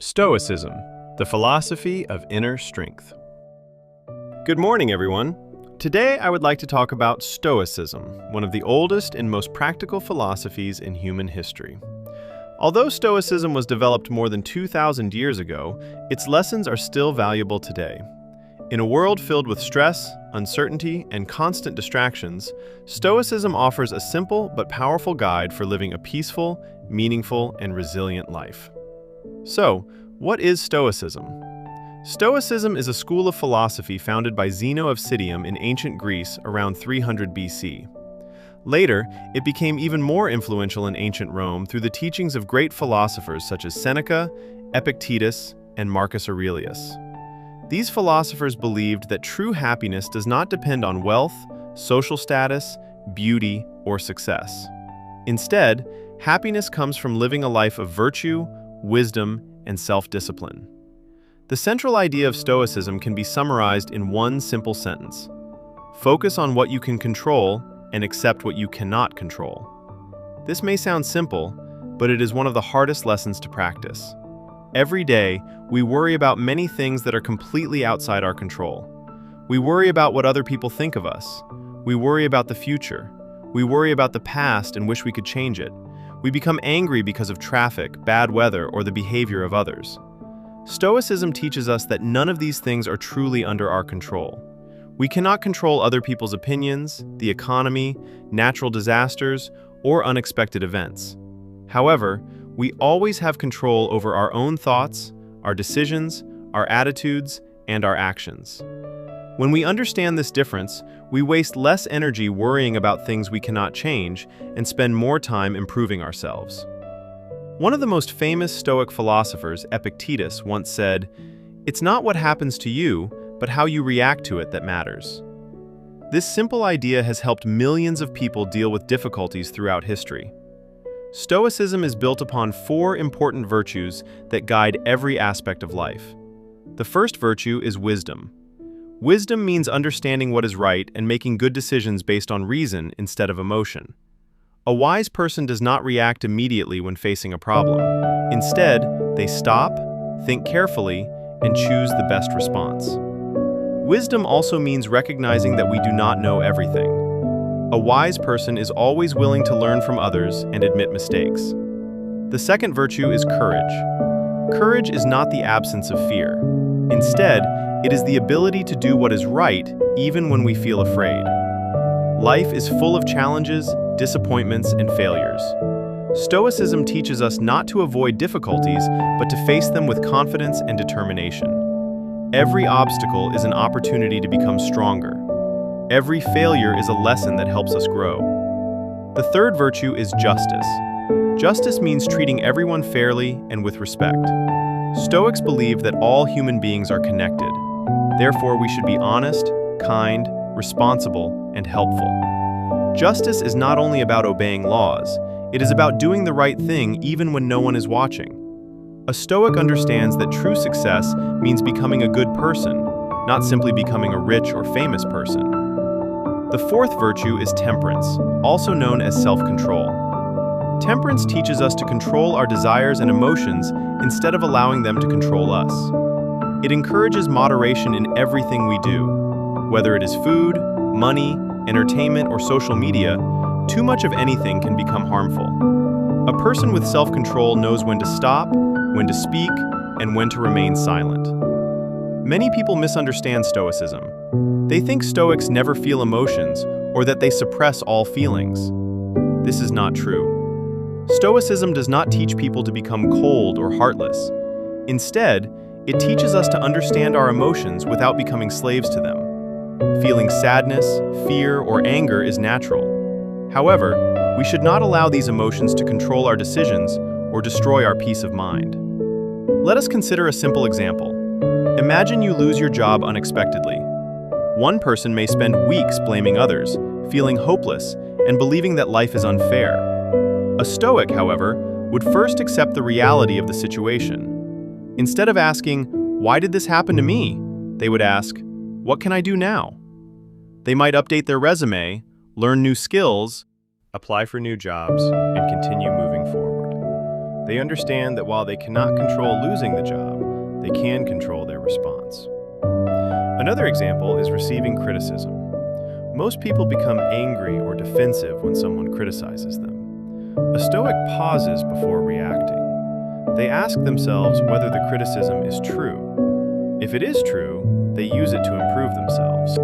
Stoicism, the philosophy of inner strength. Good morning, everyone. Today I would like to talk about Stoicism, one of the oldest and most practical philosophies in human history. Although Stoicism was developed more than 2,000 years ago, its lessons are still valuable today. In a world filled with stress, uncertainty, and constant distractions, Stoicism offers a simple but powerful guide for living a peaceful, meaningful, and resilient life. So, what is Stoicism? Stoicism is a school of philosophy founded by Zeno of Citium in ancient Greece around 300 BC. Later, it became even more influential in ancient Rome through the teachings of great philosophers such as Seneca, Epictetus, and Marcus Aurelius. These philosophers believed that true happiness does not depend on wealth, social status, beauty, or success. Instead, happiness comes from living a life of virtue, wisdom, and self-discipline. The central idea of Stoicism can be summarized in one simple sentence: focus on what you can control and accept what you cannot control. This may sound simple, but it is one of the hardest lessons to practice. Every day, we worry about many things that are completely outside our control. We worry about what other people think of us. We worry about the future. We worry about the past and wish we could change it. We become angry because of traffic, bad weather, or the behavior of others. Stoicism teaches us that none of these things are truly under our control. We cannot control other people's opinions, the economy, natural disasters, or unexpected events. However, we always have control over our own thoughts, our decisions, our attitudes, and our actions. When we understand this difference, we waste less energy worrying about things we cannot change and spend more time improving ourselves. One of the most famous Stoic philosophers, Epictetus, once said, "It's not what happens to you, but how you react to it that matters." This simple idea has helped millions of people deal with difficulties throughout history. Stoicism is built upon four important virtues that guide every aspect of life. The first virtue is wisdom. Wisdom means understanding what is right and making good decisions based on reason instead of emotion. A wise person does not react immediately when facing a problem. Instead, they stop, think carefully, and choose the best response. Wisdom also means recognizing that we do not know everything. A wise person is always willing to learn from others and admit mistakes. The second virtue is courage. Courage is not the absence of fear. Instead, it is the ability to do what is right even when we feel afraid. Life is full of challenges, disappointments, and failures. Stoicism teaches us not to avoid difficulties, but to face them with confidence and determination. Every obstacle is an opportunity to become stronger. Every failure is a lesson that helps us grow. The third virtue is justice. Justice means treating everyone fairly and with respect. Stoics believe that all human beings are connected. Therefore, we should be honest, kind, responsible, and helpful. Justice is not only about obeying laws, it is about doing the right thing even when no one is watching. A Stoic understands that true success means becoming a good person, not simply becoming a rich or famous person. The fourth virtue is temperance, also known as self-control. Temperance teaches us to control our desires and emotions instead of allowing them to control us. It encourages moderation in everything we do. Whether it is food, money, entertainment, or social media, too much of anything can become harmful. A person with self-control knows when to stop, when to speak, and when to remain silent. Many people misunderstand Stoicism. They think Stoics never feel emotions or that they suppress all feelings. This is not true. Stoicism does not teach people to become cold or heartless. Instead, it teaches us to understand our emotions without becoming slaves to them. Feeling sadness, fear, or anger is natural. However, we should not allow these emotions to control our decisions or destroy our peace of mind. Let us consider a simple example. Imagine you lose your job unexpectedly. One person may spend weeks blaming others, feeling hopeless, and believing that life is unfair. A Stoic, however, would first accept the reality of the situation. Instead of asking, "Why did this happen to me?" they would ask, "What can I do now?" They might update their resume, learn new skills, apply for new jobs, and continue moving forward. They understand that while they cannot control losing the job, they can control their response. Another example is receiving criticism. Most people become angry or defensive when someone criticizes them. A Stoic pauses before reacting. They ask themselves whether the criticism is true. If it is true, they use it to improve themselves.